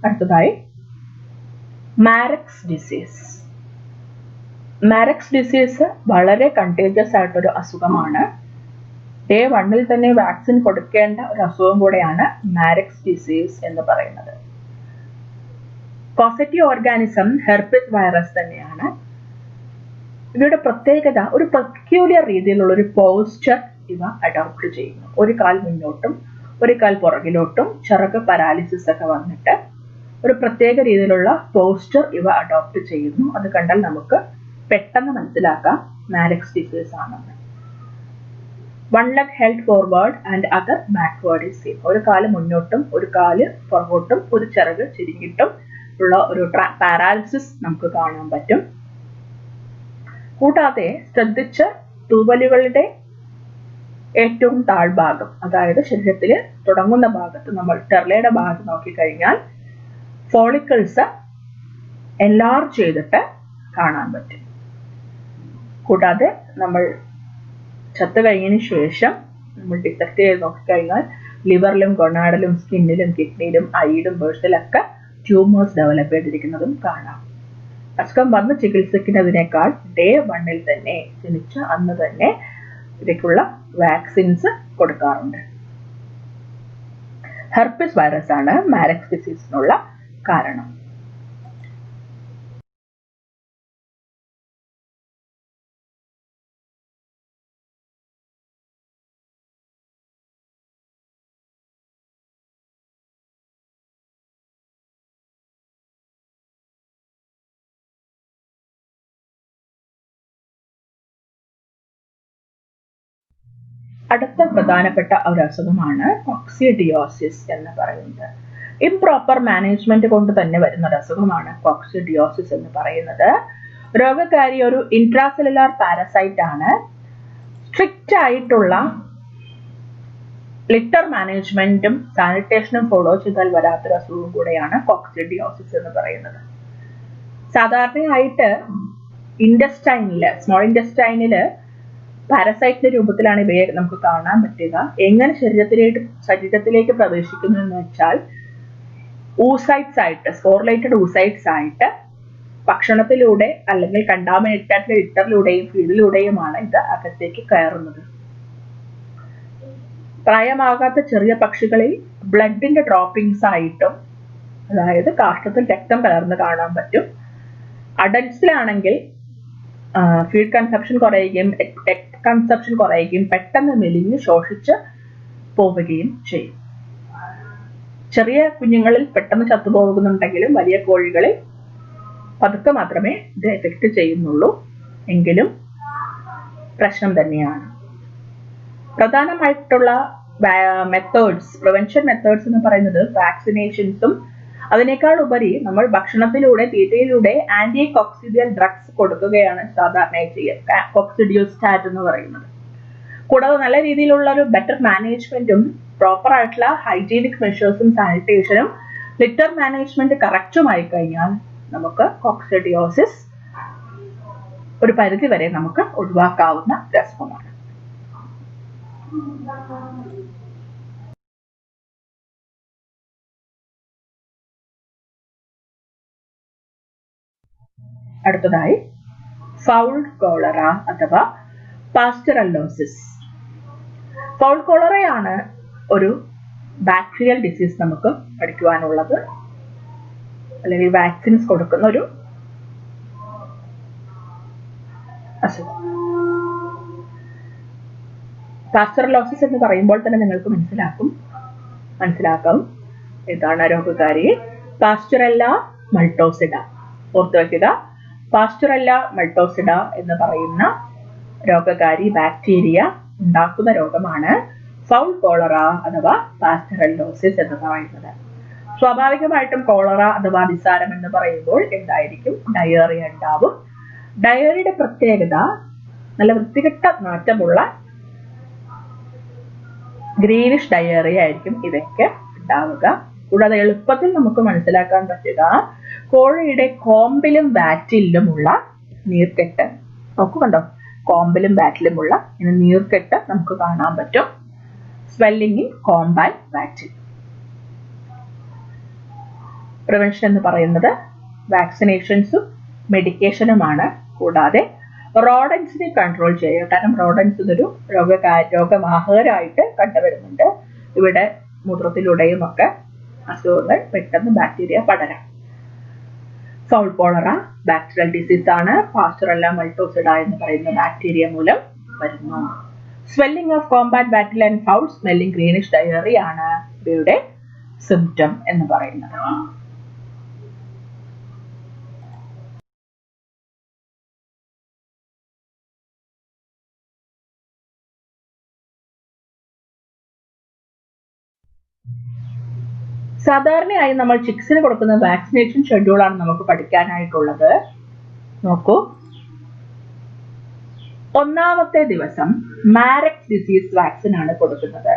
അടുത്തതായി മാരക്സ് ഡിസീസ്. മാരക്സ് ഡിസീസ് വളരെ കണ്ടേജിയസ് ആയിട്ടൊരു അസുഖമാണ്. ഡേ 1 തന്നെ വാക്സിൻ കൊടുക്കേണ്ട ഒരു അസുഖം കൂടെയാണ് മാരക്സ് ഡിസീസ് എന്ന് പറയുന്നത്. പോസിറ്റീവ് ഓർഗാനിസം ഹെർപ്പിസ് വൈറസ് തന്നെയാണ്. ഇവയുടെ പ്രത്യേകത ഒരു പെക്യൂലിയർ രീതിയിലുള്ള ഒരു പോസ്ചർ ഇവ അഡോപ്റ്റ് ചെയ്യുന്നു. ഒരു കാൽ മുന്നോട്ടും ഒരു കാൽ പുറകിലോട്ടും ചിറക് പാരാലിസിസ് ഒക്കെ വന്നിട്ട് ഒരു പ്രത്യേക രീതിയിലുള്ള പോസ്ചർ ഇവ അഡോപ്റ്റ് ചെയ്യുന്നു. അത് കണ്ടാൽ നമുക്ക് പെട്ടെന്ന് മനസ്സിലാക്കാം മാരക്സ് ഡിസീസ് ആണെന്ന്. One leg held forward and other backward is seen. ഒരു കാല് മുന്നോട്ടും ഒരു കാല് പുറകോട്ടും ഒരു ചിറക് ചിരിങ്ങിട്ടും ഉള്ള ഒരു പാരാലിസിസ് നമുക്ക് കാണാൻ പറ്റും. കൂടാതെ ശ്രദ്ധിച്ച് തൂവലുകളുടെ ഏറ്റവും താഴ്ഭാഗം, അതായത് ശരീരത്തിൽ തുടങ്ങുന്ന ഭാഗത്ത് നമ്മൾ ടെർലയുടെ ഭാഗത്ത് നോക്കിക്കഴിഞ്ഞാൽ ഫോളിക്കിൾസ് എൻലാർജ് ചെയ്തിട്ട് കാണാൻ പറ്റും. കൂടാതെ നമ്മൾ ചത്തു കഴിഞ്ഞതിന് ശേഷം നമ്മൾ ഡിസെക്ട് ചെയ്ത് നോക്കിക്കഴിഞ്ഞാൽ ലിവറിലും ഗൊണാഡിലും സ്കിന്നിലും കിഡ്നിയിലും ഐയിലും ബേഴ്സിലൊക്കെ ട്യൂമേഴ്സ് ഡെവലപ്പ് ചെയ്തിരിക്കുന്നതും കാണാം. അസുഖം വന്ന് ചികിത്സിക്കുന്നതിനേക്കാൾ ഡേ 1 തന്നെ ജനിച്ച അന്ന് തന്നെ ഇതിലേക്കുള്ള വാക്സിൻസ് കൊടുക്കാറുണ്ട്. ഹെർപ്പിസ് വൈറസ് ആണ് മാരക്സ് ഡിസീസിനുള്ള കാരണം. അടുത്ത പ്രധാനപ്പെട്ട ഒരു അസുഖമാണ് കോക്സിഡിയോസിസ് എന്ന് പറയുന്നത്. ഇംപ്രോപ്പർ മാനേജ്മെന്റ് കൊണ്ട് തന്നെ വരുന്ന ഒരു അസുഖമാണ് കോക്സിഡിയോസിസ് എന്ന് പറയുന്നത്. രോഗകാരി ഒരു ഇൻട്രാസെല്ലുലാർ പാരസൈറ്റ് ആണ്. സ്ട്രിക്റ്റ് ആയിട്ടുള്ള ലിറ്റർ മാനേജ്മെന്റും സാനിറ്റേഷനും ഫോളോ ചെയ്താൽ വരാത്തൊരു അസുഖം കൂടെയാണ് കോക്സിഡിയോസിസ് എന്ന് പറയുന്നത്. സാധാരണയായിട്ട് ഇൻഡസ്റ്റൈനില്, സ്മോൾ ഇൻഡസ്റ്റൈനില് പാരസൈറ്റിന്റെ രൂപത്തിലാണ് ഇവയെ നമുക്ക് കാണാൻ പറ്റുക. എങ്ങനെ ശരീരത്തിലേക്ക് പ്രവേശിക്കുന്നു എന്ന് വെച്ചാൽ ഊസൈറ്റ്സ് ആയിട്ട്, സ്പോറിലേറ്റഡ് ഊസൈറ്റ്സ് ആയിട്ട് ഭക്ഷണത്തിലൂടെ അല്ലെങ്കിൽ കണ്ടാമിനേറ്റഡ് ലിറ്ററിലൂടെയും ഫീഡിലൂടെയുമാണ് ഇത് അകത്തേക്ക് കയറുന്നത്. പ്രായമാകാത്ത ചെറിയ പക്ഷികളിൽ ബ്ലഡിന്റെ ഡ്രോപ്പിംഗ്സ് ആയിട്ടും, അതായത് കാഷ്ടത്തിൽ രക്തം കലർന്ന് കാണാൻ പറ്റും. അഡൽട്സിലാണെങ്കിൽ ഫീഡ് കൺസപ്ഷൻ കുറയുകയും എഗ് കൺസപ്ഷൻ കുറയുകയും പെട്ടെന്ന് മെലിഞ്ഞ് ശോഷിച്ച് പോവുകയും ചെയ്യും. ചെറിയ കുഞ്ഞുങ്ങളിൽ പെട്ടെന്ന് ചത്തുപോകുന്നുണ്ടെങ്കിലും വലിയ കോഴികളിൽ പതുക്കെ മാത്രമേ ഇത് എഫക്റ്റ് ചെയ്യുന്നുള്ളൂ. എങ്കിലും പ്രശ്നം തന്നെയാണ്. പ്രധാനമായിട്ടുള്ള മെത്തേഡ്സ്, പ്രിവെൻഷൻ മെത്തേഡ്സ് എന്ന് പറയുന്നത് വാക്സിനേഷൻസും അതിനേക്കാൾ ഉപരി നമ്മൾ ഭക്ഷണത്തിലൂടെ, തീറ്റയിലൂടെ ആന്റി കോക്സിഡിയൽ ഡ്രഗ്സ് കൊടുക്കുകയാണ് സാധാരണയായി ചെയ്യുക, കോക്സിഡിയോസ്റ്റാറ്റ് എന്ന് പറയുന്നത്. കൂടാതെ നല്ല രീതിയിലുള്ള ഒരു ബെറ്റർ മാനേജ്മെന്റും പ്രോപ്പർ ആയിട്ടുള്ള ഹൈജീനിക് മെഷേഴ്സും സാനിറ്റേഷനും ലിറ്റർ മാനേജ്മെന്റ് കറക്റ്റുമായി കഴിഞ്ഞാൽ നമുക്ക് കോക്സിഡിയോസിസ് ഒരു പരിധി വരെ നമുക്ക് ഒഴിവാക്കാവുന്ന രസമാണ്. അടുത്തതായി ഫൗൾ കോളറ അഥവാ പാസ്ചറല്ലോസിസ്. ഫൗൾ കോളറയാണ് ഒരു ബാക്ടീരിയൽ ഡിസീസ് നമുക്ക് പഠിക്കുവാനുള്ളത്, അല്ലെങ്കിൽ വാക്സിൻസ് കൊടുക്കുന്ന ഒരു അസുഖം. പാസ്ചറല്ലോസിസ് എന്ന് പറയുമ്പോൾ തന്നെ നിങ്ങൾക്ക് മനസ്സിലാക്കാം ഏതാണ് രോഗകാരി. പാസ്ചറല്ല മൾട്ടോസിഡ. ഓർത്തു വയ്ക്കുക, പാസ്ചറല്ല മൾട്ടോസിഡ എന്ന് പറയുന്ന രോഗകാരി ബാക്ടീരിയ ഉണ്ടാക്കുന്ന രോഗമാണ് ഫൗൾ കോളറ അഥവാ പാസ്ചറല്ലോസിസ് എന്ന് പറയുന്നത്. സ്വാഭാവികമായിട്ടും കോളറ അഥവാ നിസാരം എന്ന് പറയുമ്പോൾ എന്തായിരിക്കും? ഡയേറിയ ഉണ്ടാവും. ഡയേറിയയുടെ പ്രത്യേകത നല്ല വൃത്തികെട്ട നാറ്റമുള്ള ഗ്രീനിഷ് ഡയേറിയ ആയിരിക്കും ഇവയ്ക്ക് ഉണ്ടാവുക. കൂടാതെ എളുപ്പത്തിൽ നമുക്ക് മനസ്സിലാക്കാൻ പറ്റുക കോഴിയുടെ കോമ്പിലും വാറ്റിലുമുള്ള നീർക്കെട്ട്. നോക്കുന്നുണ്ടോ? കോമ്പിലും വാറ്റിലുമുള്ള നീർക്കെട്ട് നമുക്ക് കാണാൻ പറ്റും. Swelling in comb and wattle. Prevention എന്ന് പറയുന്നത് വാക്സിനേഷൻസും മെഡിക്കേഷനുമാണ്. കൂടാതെ റോഡൻസിനെ കൺട്രോൾ ചെയ്യുക. കാരണം റോഡൻസ് ഇതൊരു രോഗവാഹകരായിട്ട് കണ്ടുവരുന്നുണ്ട്. ഇവിടെ മൂത്രത്തിലൂടെയും ഒക്കെ അസുഖങ്ങൾ പെട്ടെന്ന് ബാക്ടീരിയ പടരാം. ഫൗൾ കോളറ ബാക്ടീരിയൽ ഡിസീസ് ആണ്. പാസ്ചറല്ല മൾട്ടോസിഡ എന്ന് പറയുന്ന ബാക്ടീരിയ മൂലം വരുന്നു. Swelling of comb and wattle and foul smelling greenish diarrhoea ആണ് ഇവയുടെ സിംറ്റം എന്ന് പറയുന്നത്. സാധാരണയായി നമ്മൾ ചിക്സിന് കൊടുക്കുന്ന വാക്സിനേഷൻ ഷെഡ്യൂളാണ് നമുക്ക് പഠിക്കാനായിട്ടുള്ളത്. നോക്കൂ, ഒന്നാമത്തെ ദിവസം മാരക്സ് ഡിസീസ് വാക്സിൻ ആണ് കൊടുക്കുന്നത്.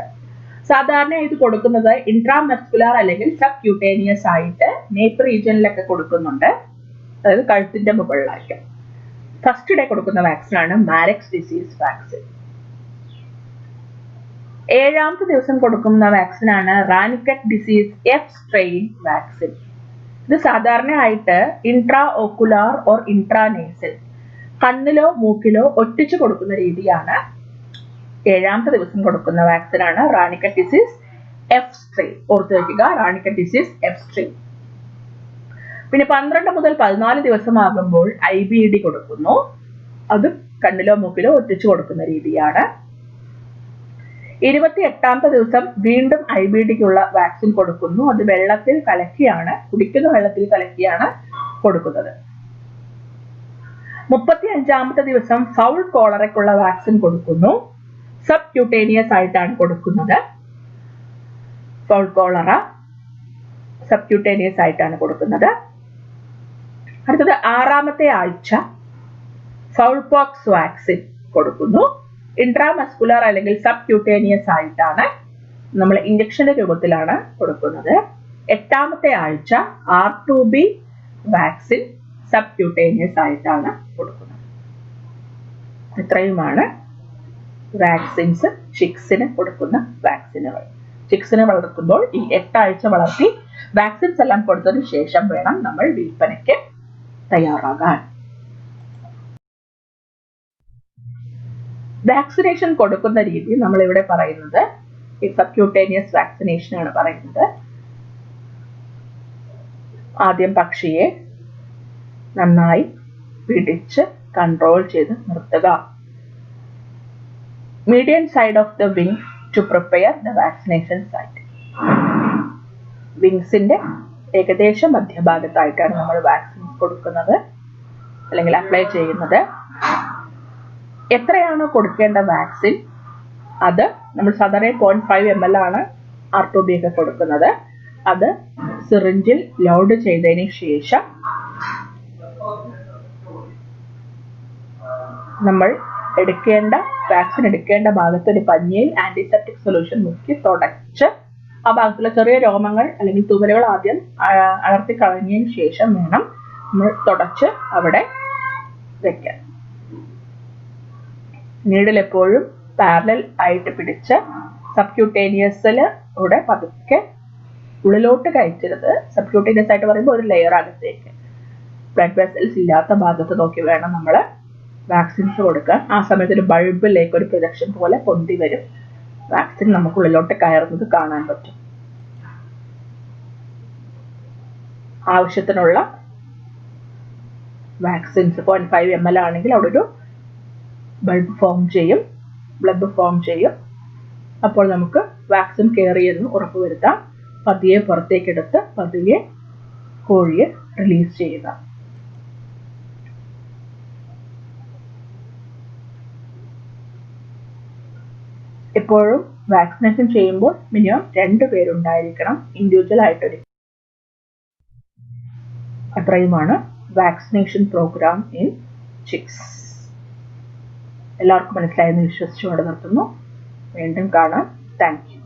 സാധാരണ ഇത് കൊടുക്കുന്നത് ഇൻട്രാമസ്കുലാർ അല്ലെങ്കിൽ സബ് ക്യൂട്ടേനിയസ് ആയിട്ട് നേപ്പ് റീജിയനിലൊക്കെ കൊടുക്കുന്നുണ്ട്, അതായത് കഴുത്തിന്റെ മുകളിലായിട്ട്. ഫസ്റ്റ് ഡേ കൊടുക്കുന്ന വാക്സിൻ ആണ് മാരക്സ് ഡിസീസ് വാക്സിൻ. 7ാമത്തെ ദിവസം കൊടുക്കുന്ന വാക്സിൻ ആണ് Ranikhet disease F strain vaccine. ഇത് സാധാരണയായിട്ട് ഇൻട്രാ ഓക്കുലാർ ഓർ ഇൻട്രാനേസൽ, കണ്ണിലോ മൂക്കിലോ ഒറ്റിച്ചു കൊടുക്കുന്ന രീതിയാണ്. 7ാമത്തെ ദിവസം കൊടുക്കുന്ന വാക്സിൻ ആണ് റാനിക്കറ്റ് ഡിസീസ് എഫ് സ്ട്രെയിൻ. ഓർത്തു വയ്ക്കുക, റാനിക്കറ്റ് ഡിസീസ് എഫ് സ്ട്രെയിൻ. പിന്നെ 12 മുതൽ 14 ദിവസമാകുമ്പോൾ IBD കൊടുക്കുന്നു. അത് കണ്ണിലോ മൂക്കിലോ ഒറ്റിച്ചു കൊടുക്കുന്ന രീതിയാണ്. 28ാമത്തെ ദിവസം വീണ്ടും IBDക്കുള്ള വാക്സിൻ കൊടുക്കുന്നു. അത് വെള്ളത്തിൽ കലക്കിയാണ്, കുടിക്കുന്ന വെള്ളത്തിൽ കലക്കിയാണ് കൊടുക്കുന്നത്. 35ാമത്തെ ദിവസം ഫൗൾ കോളറയ്ക്കുള്ള വാക്സിൻ കൊടുക്കുന്നു. സബ് ക്യൂട്ടേനിയസ് ആയിട്ടാണ് കൊടുക്കുന്നത്. ഫൗൾ കോളറ സബ് ക്യൂട്ടേനിയസ് ആയിട്ടാണ് കൊടുക്കുന്നത്. അടുത്തത് 6ാമത്തെ ആഴ്ച ഫൗൾ പോക്സ് വാക്സിൻ കൊടുക്കുന്നു. ഇൻട്രാമസ്കുലർ അല്ലെങ്കിൽ സബ് ക്യൂട്ടേനിയസ് ആയിട്ടാണ്, നമ്മൾ ഇഞ്ചക്ഷന്റെ രൂപത്തിലാണ് കൊടുക്കുന്നത്. 8ാമത്തെ ആഴ്ച R2B വാക്സിൻ സബ് ക്യൂട്ടേനിയസ് ആയിട്ടാണ് കൊടുക്കുന്നത്. ഇത്രയുമാണ് വാക്സിൻസ് ചിക്സിന് കൊടുക്കുന്ന വാക്സിനുകൾ. ചിക്സിനെ വളർത്തുമ്പോൾ ഈ 8 ആഴ്ച വളർത്തി വാക്സിൻസ് എല്ലാം കൊടുത്തതിന് ശേഷം വേണം നമ്മൾ വിൽപ്പനയ്ക്ക് തയ്യാറാകാൻ. വാക്സിനേഷൻ കൊടുക്കുന്ന രീതി നമ്മൾ ഇവിടെ പറയുന്നത് ഈ സബ്ക്യൂട്ടേനിയസ് വാക്സിനേഷൻ ആണ് പറയുന്നത്. ആദ്യം പക്ഷിയെ നന്നായി പിടിച്ച് കൺട്രോൾ ചെയ്ത് നിർത്തുക. Median side of the wing to prepare the vaccination site. വിങ്സിന്റെ ഏകദേശം മധ്യഭാഗത്തായിട്ടാണ് നമ്മൾ വാക്സിൻ കൊടുക്കുന്നത് അല്ലെങ്കിൽ അപ്ലൈ ചെയ്യുന്നത്. എത്രയാണോ കൊടുക്കേണ്ട വാക്സിൻ അത് നമ്മൾ സാധാരണ 0.5 ml ആണ് R2B ഒക്കെ കൊടുക്കുന്നത്. അത് സിറിഞ്ചിൽ ലോഡ് ചെയ്തതിന് ശേഷം നമ്മൾ വാക്സിൻ എടുക്കേണ്ട ഭാഗത്ത് ഒരു പഞ്ഞിയിൽ ആന്റിസെപ്റ്റിക് സൊല്യൂഷൻ മുക്കി തുടച്ച് ആ ഭാഗത്തുള്ള ചെറിയ രോമങ്ങൾ അല്ലെങ്കിൽ തുവലുകൾ ആദ്യം അടർത്തി കളഞ്ഞതിന് ശേഷം വേണം നമ്മൾ തുടച്ച് അവിടെ വെക്കാൻ. നീഡിൽ എപ്പോഴും പാരലൽ ആയിട്ട് പിടിച്ച് സബ്ക്യൂട്ടേനിയസിലൂടെ പതുക്കെ ഉള്ളിലോട്ട് കയറ്റരുത്. സബ്ക്യൂട്ടേനിയസ് ആയിട്ട് പറയുമ്പോൾ ഒരു ലെയർ അകത്തേക്ക് ബ്ലഡ് വെസൽസ് ഇല്ലാത്ത ഭാഗത്ത് നോക്കി വേണം നമ്മൾ വാക്സിൻസ് കൊടുക്കാൻ. ആ സമയത്ത് ഒരു ബൾബിലേക്ക് ഒരു പ്രൊജക്ഷൻ പോലെ പൊന്തി വരും. വാക്സിൻ നമുക്ക് ഉള്ളിലോട്ട് കയറുന്നത് കാണാൻ പറ്റും. ആവശ്യത്തിനുള്ള വാക്സിൻസ് 0.5 ml ആണെങ്കിൽ അവിടെ ഒരു ബ്ലഡ് ഫോം ചെയ്യും. അപ്പോൾ നമുക്ക് വാക്സിൻ കയറിയെന്ന് ഉറപ്പുവരുത്താം. പതിയെ പുറത്തേക്കെടുത്ത് പതിയെ കോഴിയെ റിലീസ് ചെയ്യുക. എപ്പോഴും വാക്സിനേഷൻ ചെയ്യുമ്പോൾ മിനിമം 2 പേരുണ്ടായിരിക്കണം. ഇൻഡിവിജ്വൽ ആയിട്ടൊരു. അത്രയുമാണ് വാക്സിനേഷൻ പ്രോഗ്രാം ഇൻ ചിക്സ്. എല്ലാവർക്കും മനസ്സിലായെന്ന് വിശ്വസിച്ചുകൊണ്ട് നിർത്തുന്നു. വീണ്ടും കാണാം. Thank you.